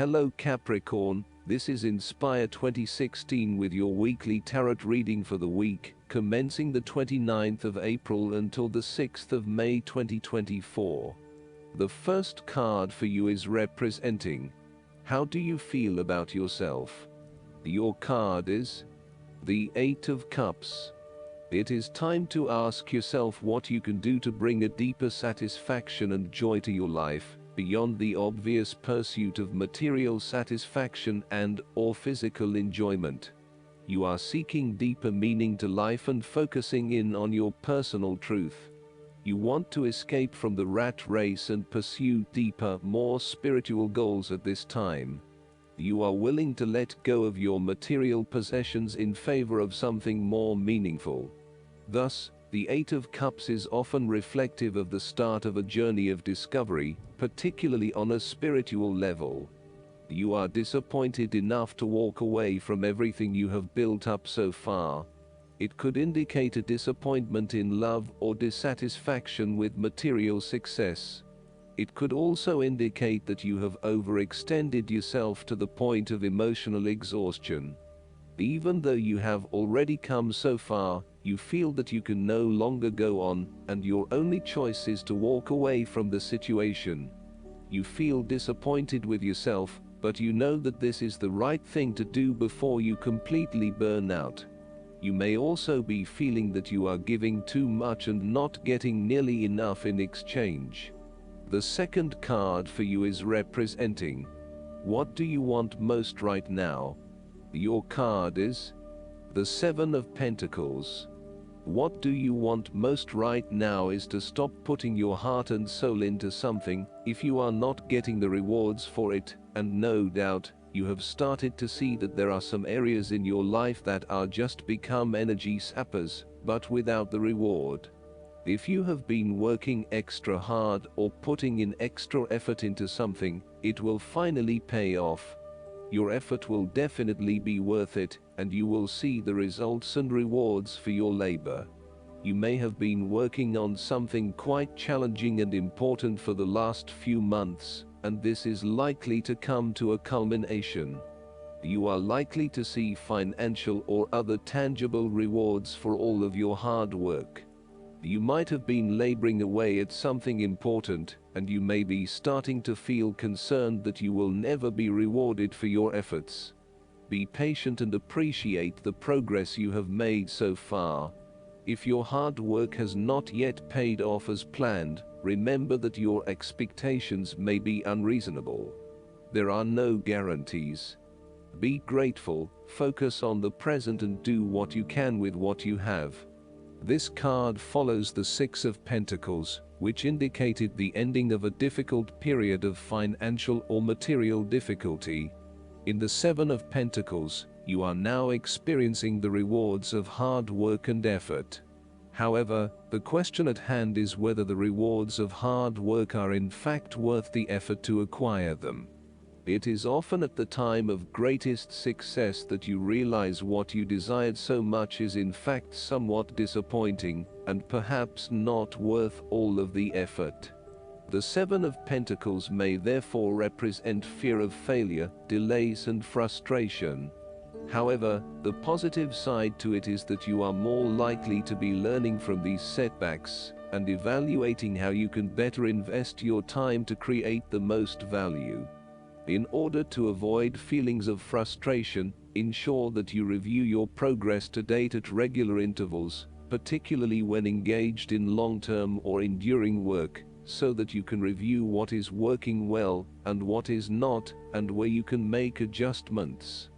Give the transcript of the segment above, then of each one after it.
Hello Capricorn, this is Inspire 2016 with your weekly tarot reading for the week, commencing the 29th of April until the 6th of May 2024. The first card for you is representing, how do you feel about yourself? Your card is the Eight of Cups. It is time to ask yourself what you can do to bring a deeper satisfaction and joy to your life, beyond the obvious pursuit of material satisfaction and/or physical enjoyment. You are seeking deeper meaning to life and focusing in on your personal truth. You want to escape from the rat race and pursue deeper, more spiritual goals at this time. You are willing to let go of your material possessions in favor of something more meaningful. Thus, the Eight of Cups is often reflective of the start of a journey of discovery, particularly on a spiritual level. You are disappointed enough to walk away from everything you have built up so far. It could indicate a disappointment in love or dissatisfaction with material success. It could also indicate that you have overextended yourself to the point of emotional exhaustion. Even though you have already come so far, you feel that you can no longer go on, and your only choice is to walk away from the situation. You feel disappointed with yourself, but you know that this is the right thing to do before you completely burn out. You may also be feeling that you are giving too much and not getting nearly enough in exchange. The second card for you is representing, what do you want most right now? Your card is the Seven of Pentacles. What do you want most right now is to stop putting your heart and soul into something if you are not getting the rewards for it, and no doubt, you have started to see that there are some areas in your life that are just become energy sappers, but without the reward. If you have been working extra hard or putting in extra effort into something, it will finally pay off. Your effort will definitely be worth it, and you will see the results and rewards for your labor. You may have been working on something quite challenging and important for the last few months, and this is likely to come to a culmination. You are likely to see financial or other tangible rewards for all of your hard work. You might have been laboring away at something important, and you may be starting to feel concerned that you will never be rewarded for your efforts. Be patient and appreciate the progress you have made so far. If your hard work has not yet paid off as planned, remember that your expectations may be unreasonable. There are no guarantees. Be grateful, focus on the present and do what you can with what you have. This card follows the Six of Pentacles, which indicated the ending of a difficult period of financial or material difficulty. In the Seven of Pentacles, you are now experiencing the rewards of hard work and effort. However, the question at hand is whether the rewards of hard work are in fact worth the effort to acquire them. It is often at the time of greatest success that you realize what you desired so much is in fact somewhat disappointing, and perhaps not worth all of the effort. The Seven of Pentacles may therefore represent fear of failure, delays and frustration. However, the positive side to it is that you are more likely to be learning from these setbacks, and evaluating how you can better invest your time to create the most value. In order to avoid feelings of frustration, ensure that you review your progress to date at regular intervals, particularly when engaged in long-term or enduring work, so that you can review what is working well and what is not, and where you can make adjustments.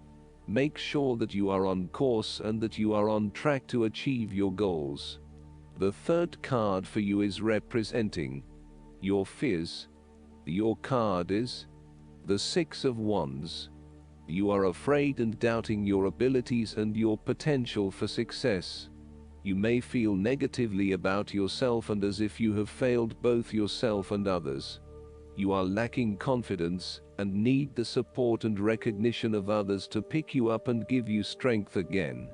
Make sure that you are on course and that you are on track to achieve your goals. The third card for you is representing your fears. Your card is the Six of Wands. You are afraid and doubting your abilities and your potential for success. You may feel negatively about yourself and as if you have failed both yourself and others. You are lacking confidence and need the support and recognition of others to pick you up and give you strength again.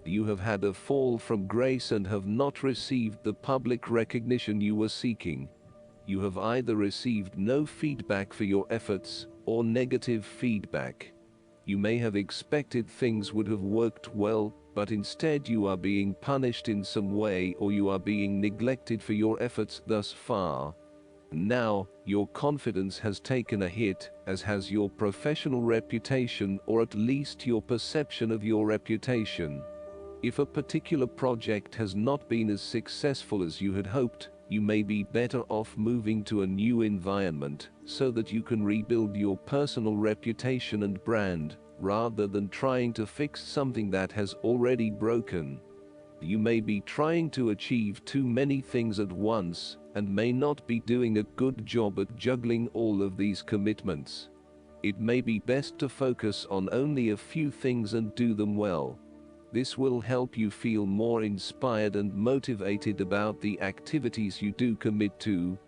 You have had a fall from grace and have not received the public recognition you were seeking. You have either received no feedback for your efforts, or negative feedback. You may have expected things would have worked well, but instead you are being punished in some way or you are being neglected for your efforts thus far. Now, your confidence has taken a hit, as has your professional reputation, or at least your perception of your reputation. If a particular project has not been as successful as you had hoped, you may be better off moving to a new environment so that you can rebuild your personal reputation and brand, rather than trying to fix something that has already broken. You may be trying to achieve too many things at once, and may not be doing a good job at juggling all of these commitments. It may be best to focus on only a few things and do them well. This will help you feel more inspired and motivated about the activities you do commit to.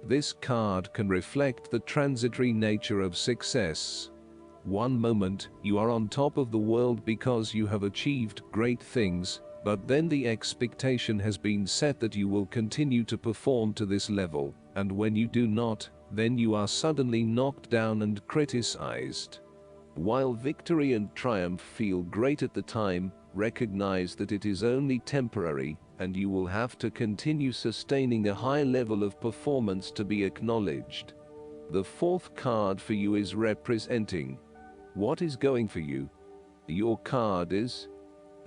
This card can reflect the transitory nature of success. One moment, you are on top of the world because you have achieved great things, but then the expectation has been set that you will continue to perform to this level, and when you do not, then you are suddenly knocked down and criticized. While victory and triumph feel great at the time, recognize that it is only temporary, and you will have to continue sustaining a high level of performance to be acknowledged. The fourth card for you is representing what is going for you. Your card is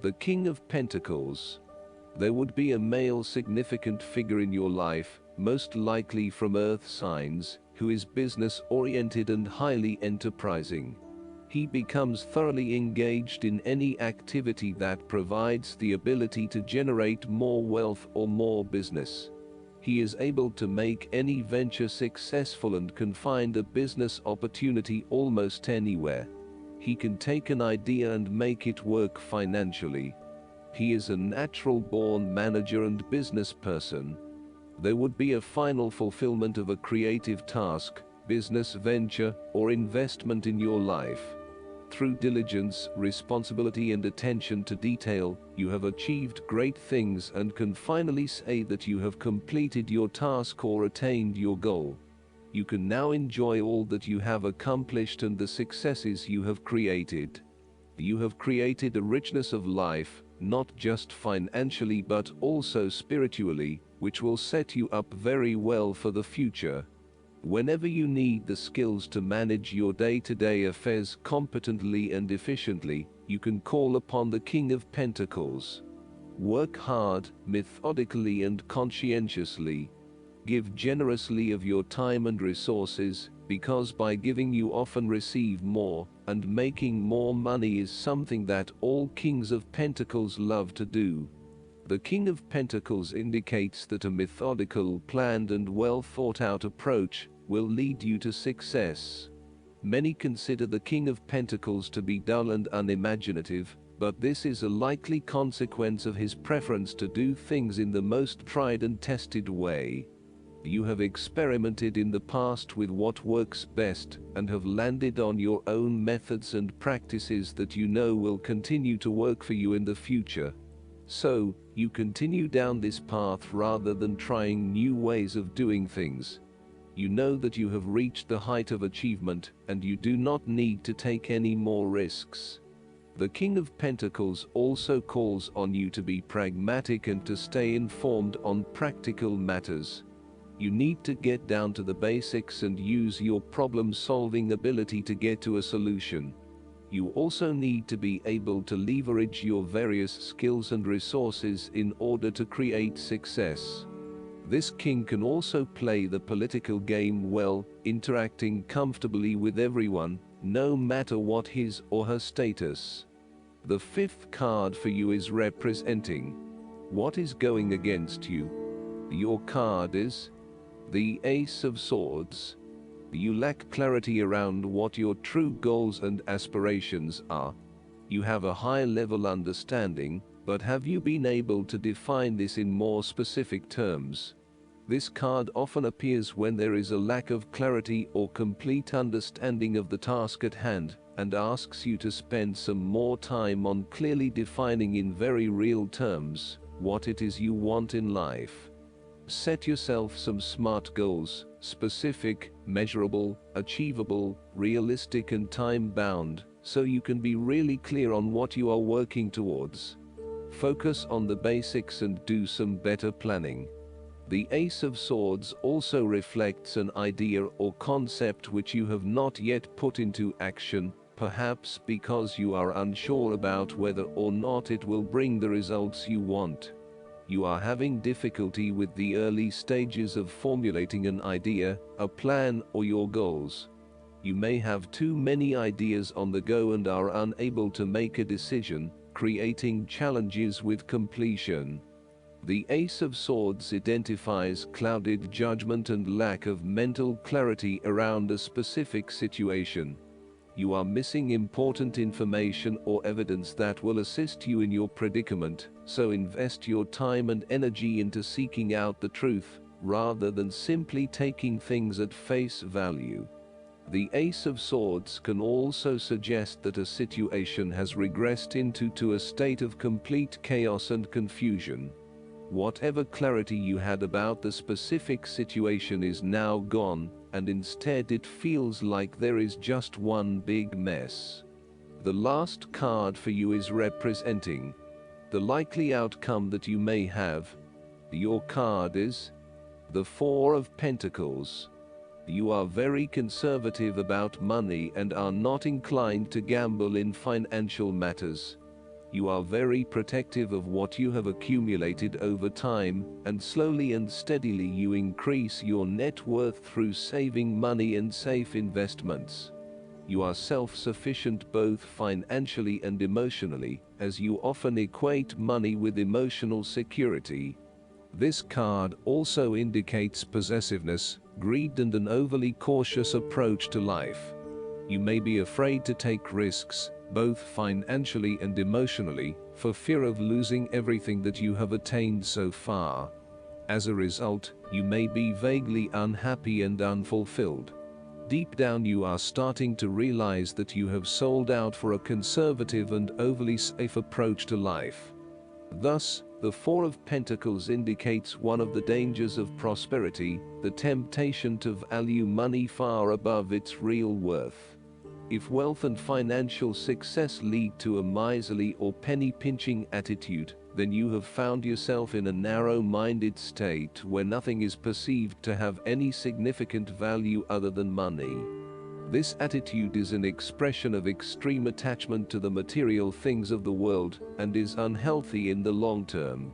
the King of Pentacles. There would be a male significant figure in your life, most likely from earth signs, who is business-oriented and highly enterprising. He becomes thoroughly engaged in any activity that provides the ability to generate more wealth or more business. He is able to make any venture successful and can find a business opportunity almost anywhere. He can take an idea and make it work financially. He is a natural-born manager and business person. There would be a final fulfillment of a creative task, business venture, or investment in your life. Through diligence, responsibility, and attention to detail, you have achieved great things and can finally say that you have completed your task or attained your goal. You can now enjoy all that you have accomplished and the successes you have created. You have created a richness of life, not just financially but also spiritually, which will set you up very well for the future. Whenever you need the skills to manage your day-to-day affairs competently and efficiently, you can call upon the King of Pentacles. Work hard, methodically and conscientiously. Give generously of your time and resources, because by giving you often receive more, and making more money is something that all Kings of Pentacles love to do. The King of Pentacles indicates that a methodical, planned and well thought out approach will lead you to success. Many consider the King of Pentacles to be dull and unimaginative, but this is a likely consequence of his preference to do things in the most tried and tested way. You have experimented in the past with what works best, and have landed on your own methods and practices that you know will continue to work for you in the future. So, you continue down this path rather than trying new ways of doing things. You know that you have reached the height of achievement, and you do not need to take any more risks. The King of Pentacles also calls on you to be pragmatic and to stay informed on practical matters. You need to get down to the basics and use your problem-solving ability to get to a solution. You also need to be able to leverage your various skills and resources in order to create success. This king can also play the political game well, interacting comfortably with everyone, no matter what his or her status. The fifth card for you is representing what is going against you. Your card is the Ace of Swords. You lack clarity around what your true goals and aspirations are. You have a high-level understanding, but have you been able to define this in more specific terms? This card often appears when there is a lack of clarity or complete understanding of the task at hand, and asks you to spend some more time on clearly defining in very real terms what it is you want in life. Set yourself some SMART goals: specific, measurable, achievable, realistic and time-bound, so you can be really clear on what you are working towards. Focus on the basics and do some better planning. The Ace of Swords also reflects an idea or concept which you have not yet put into action, perhaps because you are unsure about whether or not it will bring the results you want. You are having difficulty with the early stages of formulating an idea, a plan, or your goals. You may have too many ideas on the go and are unable to make a decision, creating challenges with completion. The Ace of Swords identifies clouded judgment and lack of mental clarity around a specific situation. You are missing important information or evidence that will assist you in your predicament, so invest your time and energy into seeking out the truth, rather than simply taking things at face value. The Ace of Swords can also suggest that a situation has regressed into a state of complete chaos and confusion. Whatever clarity you had about the specific situation is now gone, and instead it feels like there is just one big mess. The last card for you is representing the likely outcome that you may have. Your card is the Four of Pentacles. You are very conservative about money and are not inclined to gamble in financial matters. You are very protective of what you have accumulated over time, and slowly and steadily you increase your net worth through saving money and safe investments. You are self-sufficient both financially and emotionally, as you often equate money with emotional security. This card also indicates possessiveness, greed, and an overly cautious approach to life. You may be afraid to take risks, both financially and emotionally, for fear of losing everything that you have attained so far. As a result, you may be vaguely unhappy and unfulfilled. Deep down you are starting to realize that you have sold out for a conservative and overly safe approach to life. Thus, the Four of Pentacles indicates one of the dangers of prosperity, the temptation to value money far above its real worth. If wealth and financial success lead to a miserly or penny-pinching attitude, then you have found yourself in a narrow-minded state where nothing is perceived to have any significant value other than money. This attitude is an expression of extreme attachment to the material things of the world and is unhealthy in the long term.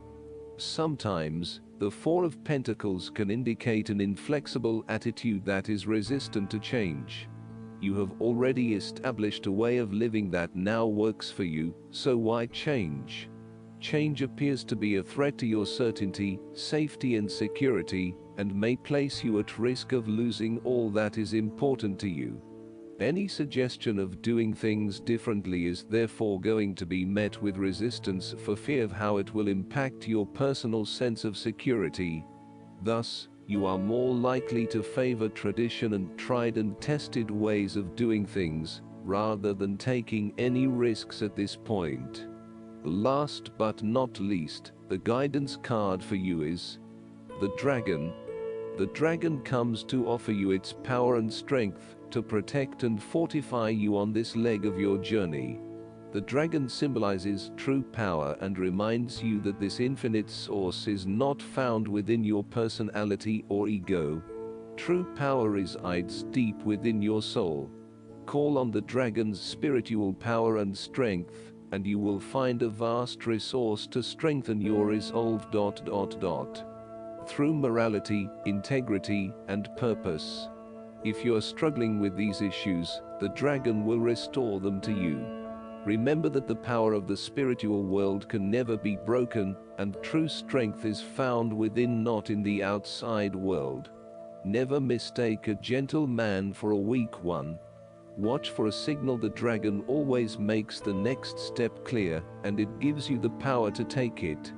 Sometimes, the Four of Pentacles can indicate an inflexible attitude that is resistant to change. You have already established a way of living that now works for you, so why change? Change appears to be a threat to your certainty, safety and security, and may place you at risk of losing all that is important to you. Any suggestion of doing things differently is therefore going to be met with resistance for fear of how it will impact your personal sense of security. Thus, you are more likely to favor tradition and tried and tested ways of doing things, rather than taking any risks at this point. Last but not least, the guidance card for you is the Dragon. The Dragon comes to offer you its power and strength to protect and fortify you on this leg of your journey. The dragon symbolizes true power and reminds you that this infinite source is not found within your personality or ego. True power resides deep within your soul. Call on the dragon's spiritual power and strength, and you will find a vast resource to strengthen your resolve. Through morality, integrity, and purpose. If you are struggling with these issues, the dragon will restore them to you. Remember that the power of the spiritual world can never be broken, and true strength is found within, not in the outside world. Never mistake a gentle man for a weak one. Watch for a signal. The dragon always makes the next step clear, and it gives you the power to take it.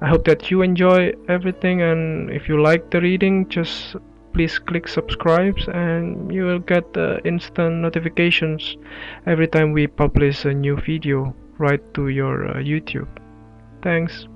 I hope that you enjoy everything, and if you like the reading, just please click subscribe and you will get instant notifications every time we publish a new video right to your YouTube. Thanks.